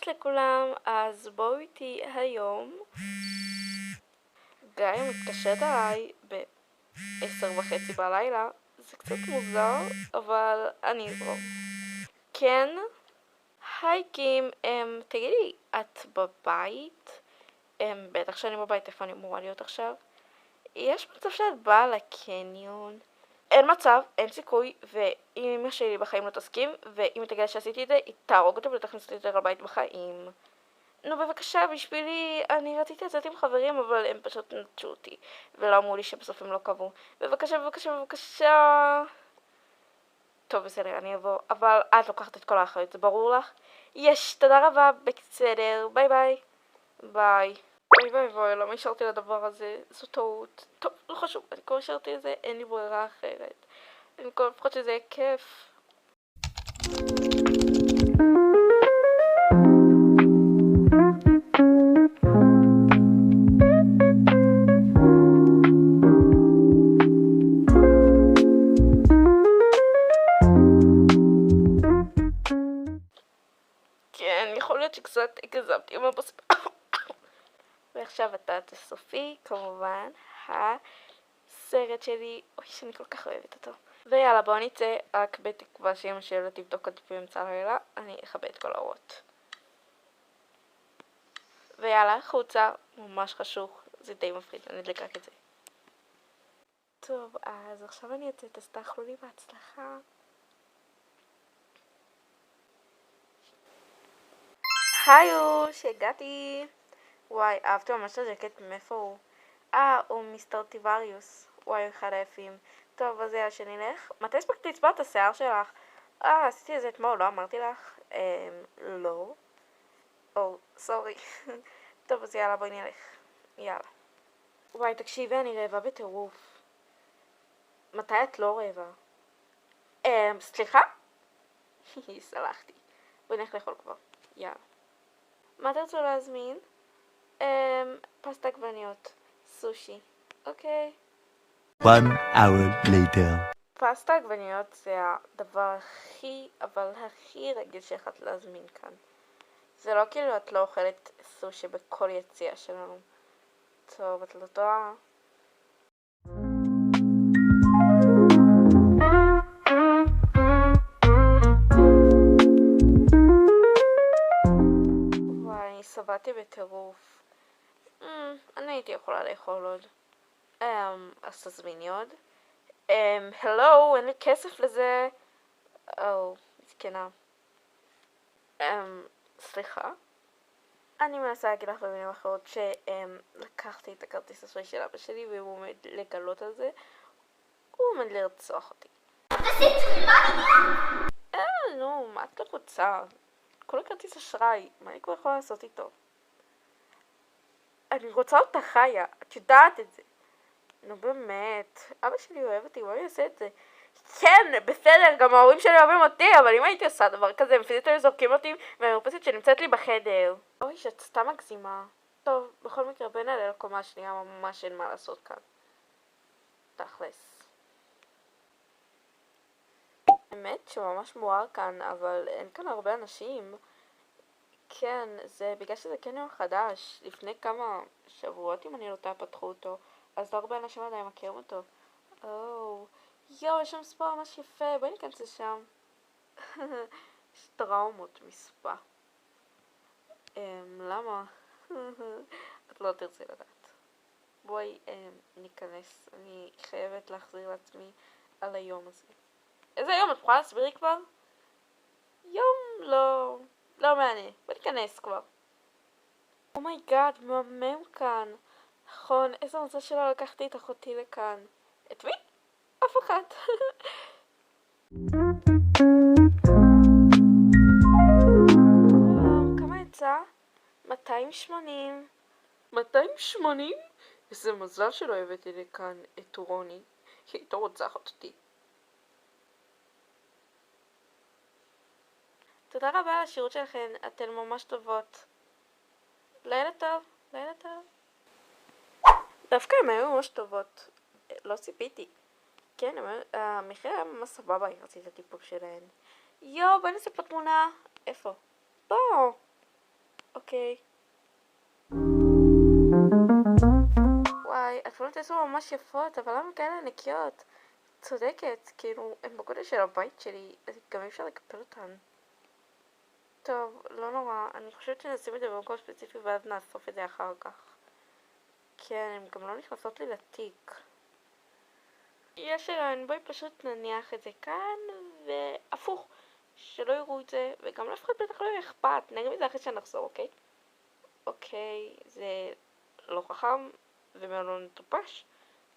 לכולם, אז בואו איתי היום. גיא מתקשרת עליי ב-10:30 בלילה, זה קצת מוזר, אבל אני אזרום. כן, היי קים, תגידי, את בבית? בטח שאני בבית, איפה אני אמורה להיות עכשיו? יש מצב שאת באה לקניון? אין מצב, אין סיכוי, ואמא שלי בחיים לא תסכים, ואם היא תגיד שעשיתי את זה, היא תהרוג אותי ולא תכניס אותי יותר לבית בחיים. נו בבקשה, בשבילי, אני רציתי לצאת עם חברים, אבל הם פשוט נטשו אותי, ולא אמרו לי שבסוף הם לא קבעו. בבקשה, בבקשה, בבקשה. טוב, בסדר, אני אבוא, אבל את לוקחת את כל האחריות, זה ברור לך? יש, תודה רבה, בסדר, ביי ביי. ביי. אוי ואי ואי, למה השארתי לדבר הזה? זו טעות. טוב, לא חשוב, אני כבר השארתי את זה, אין לי ברירה אחרת. אני כל לפחות שזה יהיה כיף. כן, יכול להיות שקצת הגזמתי עם הבוספ. ועכשיו אתה סופי, כמובן, הסרט שלי, אוי שאני כל כך אוהבת אותו. ויאללה בואו נצא, רק בתקווה שאמא שלי לא תבדוק אותי באמצע הלילה, אני אכבה את כל האורות. ויאללה, חוצה, ממש חשוך, זה די מפחיד, אני אדליק רק את זה. טוב, אז עכשיו אני יוצאת, אז תאכלו לי בהצלחה. היו, שהגעתי. וואי, אהבתי ממש את הג'קט, מאיפה הוא? הוא מיסטר טיבריוס. וואי, אחד היפים. טוב, אז יאללה שנלך. מתי הספקתי לצבוע את השיער שלך? עשיתי את זה אתמול, לא אמרתי לך? לא. סורי. טוב, אז יאללה, בואי נלך. יאללה. וואי, תקשיבי, אני רעבה בטירוף. מתי את לא רעבה? סליחה? סלחתי. בואי נלך לאכול כבר. יאללה. מה תרצו להזמין? פסטה עגבניות. סושי. אוקיי. 1 hour later. פסטה עגבניות זה הדבר הכי רגיל שיכולת להזמין כאן. זה לא כאילו את לא אוכלת סושי בכל יציאה שלנו. טוב, את לא טועה. וואי, אני שבעתי בטירוף. אני הייתי יכולה לאכול עוד. אז תזמיני עוד. הלו, אין לי כסף לזה. מסכנה. סליחה? אני מנסה להגיד לך במילים אחרות שלקחתי את הכרטיס אשראי של אבא שלי והוא עומד לגלות על זה. הוא עומד לרצוח אותי. נו, מה את לחוצה? כל הכרטיס אשראי, מה אני כבר יכולה לעשות איתו? אני רוצה אותה חיה, את יודעת את זה. נו באמת, אבא שלי אוהב אותי, מה אני אעשה את זה? כן, בסדר, גם ההורים שלי אוהבים אותי, אבל אם הייתי עושה דבר כזה, הם פיזית היו זורקים אותי מהמרפסת שנמצאת לי בחדר. אוי, שאת סתם מגזימה. טוב, בכל מקרה, בין עלי לקומה השנייה, ממש אין מה לעשות כאן. תכלס. האמת שממש מואר כאן, אבל אין כאן הרבה אנשים. כן, זה בגלל שזה קניון חדש. לפני כמה שבועות, אם אני לא טועה, פתחו אותו. אז לא הרבה אנשים עדיין מכירים אותו. יואו, יש שם ספא ממש יפה, בואי ניכנס לשם. יש טראומות מספא. למה? את לא תרצי לדעת. בואי ניכנס, אני חייבת להחזיר לעצמי על היום הזה. איזה יום? את יכולה להסבירי כבר? יום לא מעניין, בואי ניכנס כבר. אומייגאד, מהמם כאן. נכון, איזה מזל שלא לקחתי את אחותי לכאן. את מי? אף אחת. כמה יצא? 280. 280? איזה מזל שלא הבאתי לכאן את רוני. היא הייתה רוצחת אותי. תודה רבה על השירות שלכן, אתן ממש טובות. לילה טוב, לילה טוב. דווקא הן היו ממש טובות. לא ציפיתי. כן, המחיר היה ממש סבבה, רציתי את הטיפול שלהן. בואי נעשה פה תמונה. איפה? בוא. אוקיי. וואי, התמונות עשו ממש יפות, אבל למה כאלה נקיות? צודקת, כאילו, הן בגודל של הבית שלי, אז גם אי אפשר לקפל אותן. טוב, לא נורא, אני חושבת שנשים את זה במקום ספציפי ואז נאסוף את זה אחר כך. כן, הן גם לא נכנסות לי לתיק. יש רעיון, בואי פשוט נניח את זה כאן, והפוך, שלא יראו את זה, וגם לאף אחד בטח לא יהיה אכפת, נראה מזה אחרי שנחזור, אוקיי? אוקיי, זה לא חכם ומאוד לא מטופש,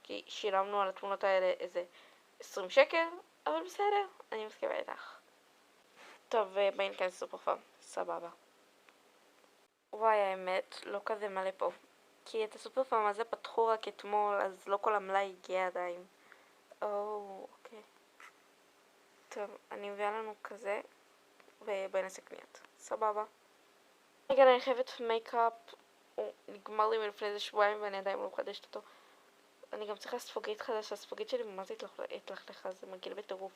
כי שילמנו על התמונות האלה איזה 20 שקל, אבל בסדר, אני מסכימה איתך. טוב, בואי ניכנס לסופר פארם, סבבה. וואי, האמת, לא כזה מלא פה. כי את הסופר פארם הזה פתחו רק אתמול, אז לא כל המלאי הגיע עדיין. אוקיי. טוב, אני מביאה לנו כזה, ובואי נעשה קניות. סבבה. רגע, אני חייבת מייקאפ, הוא נגמר לי מלפני איזה שבועיים ואני עדיין לא מחדשת אותו. אני גם צריכה ספוגית חדשה, הספוגית שלי ממש התלכלכה, זה מגעיל בטירוף.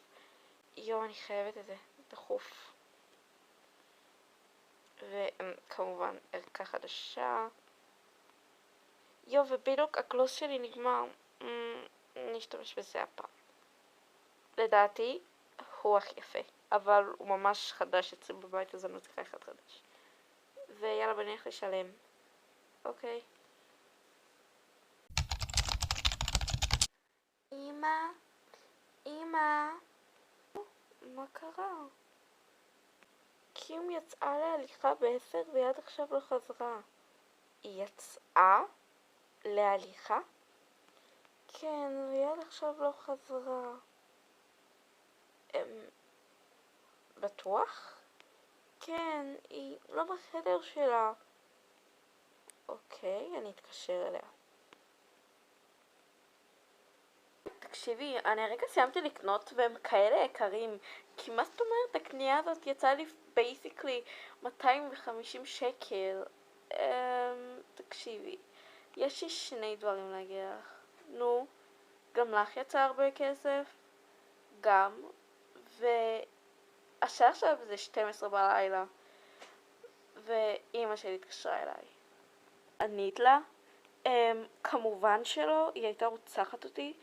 יואו, אני חייבת את זה, דחוף. וכמובן ערכה חדשה. יואו, ובדיוק הגלוס שלי נגמר. נשתמש בזה הפעם. לדעתי הוא הכי יפה, אבל הוא ממש חדש אצלי בבית, אז אני לא צריכה אחד חדש. ויאללה, בוא נלך לשלם. אוקיי. אמא, מה קרה? קים יצאה להליכה ב10 ויד עכשיו לא חזרה. היא יצאה להליכה? כן, ויד עכשיו לא חזרה. בטוח? כן, היא לא בחדר שלה. אוקיי, אני אתקשר אליה. תקשיבי, אני הרגע סיימתי לקנות והם כאלה יקרים. כי מה זאת אומרת, הקנייה הזאת יצאה לי בייסיקלי 250 שקל. תקשיבי, יש לי שני דברים להגיד לך. נו, גם לך יצא הרבה כסף? גם. והשעה עכשיו זה 12 בלילה. ואימא שלי התקשרה אליי. ענית לה? כמובן שלא, היא הייתה רוצחת אותי.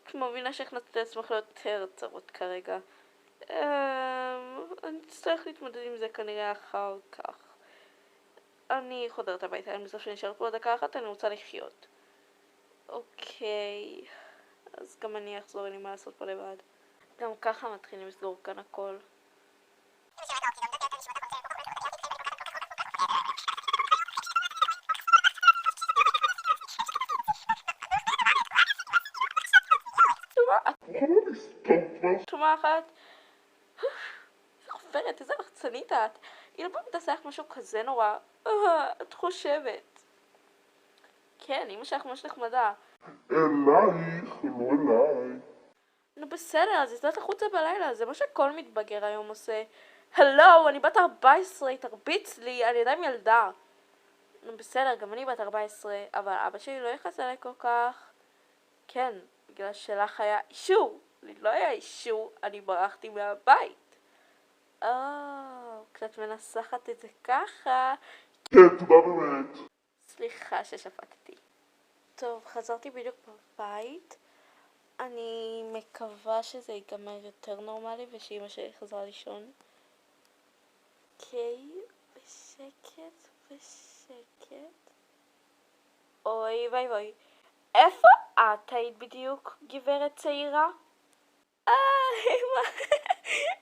כמו מבינה שהכנסת את עצמך ליותר צרות כרגע. אני אצטרך להתמודד עם זה כנראה אחר כך. אני חודרת הביתה, אני בסוף שנשארת פה דקה אחת, אני רוצה לחיות. אוקיי, אז גם אני אחזור, אין לי מה לעשות פה לבד. גם ככה מתחילים לסגור כאן הכל. תשומה אחת. איזה חופרת, איזה לחצנית את. היא לא באמת תעשה לך משהו כזה נורא. את חושבת. כן, אמא שלך ממש נחמדה. אלייך, לא אליי. נו בסדר, אז יצאת החוצה בלילה, זה מה שכל מתבגר היום עושה. הלו, אני בת 14, תרביץ לי, אני עדיין ילדה. נו בסדר, גם אני בת 14, אבל אבא שלי לא יכעס עליי כל כך. כן, בגלל שלך היה אישור. לי לא היה אישור, אני ברחתי מהבית. כשאת מנסחת את זה ככה. כן, תודה באמת. סליחה ששפטתי. טוב, חזרתי בדיוק בבית. אני מקווה שזה ייגמר יותר נורמלי ושאמא שלי חזרה לישון. אוקיי, בשקט, בשקט. אוי ואי ואי. איפה את היית בדיוק, גברת צעירה? אמא,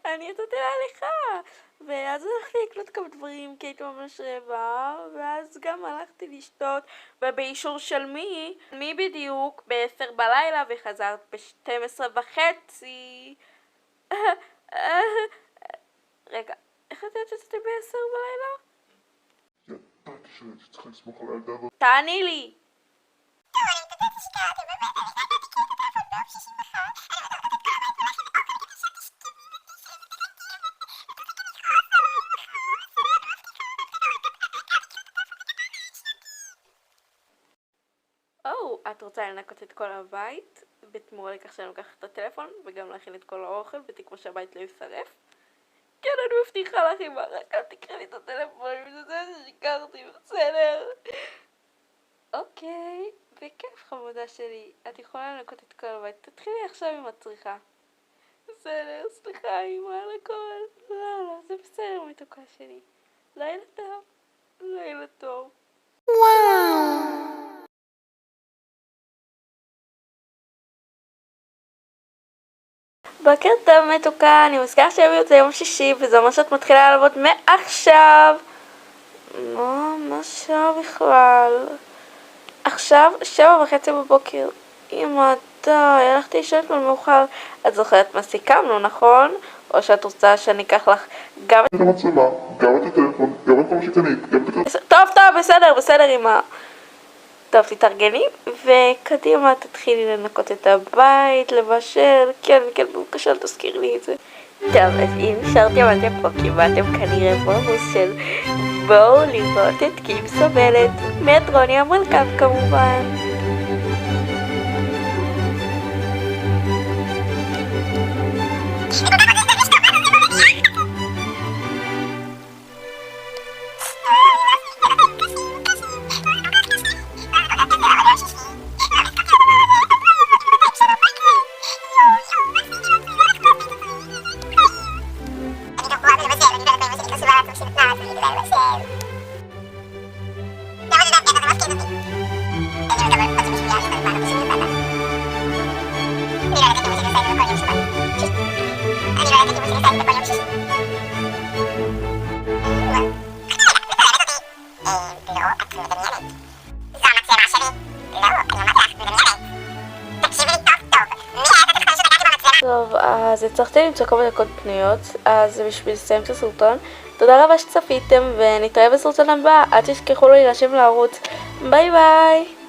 אני יצאתי להליכה, ואז הלכתי לקנות כמה דברים כי הייתי ממש רעבה, ואז גם הלכתי לשתות, ובאישור של מי בדיוק ב10 בלילה וחזרת ב12:30. רגע, איך את יודעת שיצאתי ב10 בלילה? ידעתי שהייתי צריכה לסמוך על הילדה הזאת. תעני לי! את רוצה לנקות את כל הבית בתמורה לכך שאני לוקחת את הטלפון וגם להכין את כל האוכל בתקווה שהבית לא יישרף? כן, אני מבטיחה לך, אמא, רק אל תקרא לי את הטלפון, זה ששיקרתי, בסדר? אוקיי, בכיף חמודה שלי, את יכולה לנקות את כל הבית, תתחילי עכשיו אם את צריכה. בסדר, סליחה אמא על הכל, לא, זה בסדר מתוקה שלי. לילה טוב, לילה טוב. בוקר טוב מתוקה, אני מזכירה שהביאו את זה יום שישי וזה אומר שאת מתחילה לעבוד מעכשיו. מה שעה בכלל? עכשיו 7:30 בבוקר. אמא, די, הלכתי לישון אתמול מאוחר. את זוכרת מה סיכמנו, נכון? או שאת רוצה שאני אקח לך גם את המצלמה, גם את הטלפון, גם את כל מה שקנית, גם את הכרטיס. טוב, בסדר אמא. טוב, תתארגני, וקדימה תתחילי לנקות את הבית, לבשל, כן, בבקשה אל תזכיר לי את זה. טוב, אז אם נשארתם עד פה, קיבלתם כנראה בונוס של בואו לראות את קים סובלת, מאת רוני המלכת כמובן. טוב, אז הצלחתי למצוא כמה דקות פנויות, אז בשביל לסיים את הסרטון, תודה רבה שצפיתם ונתראה בסרטון הבא, אל תשכחו להירשם לערוץ, ביי ביי!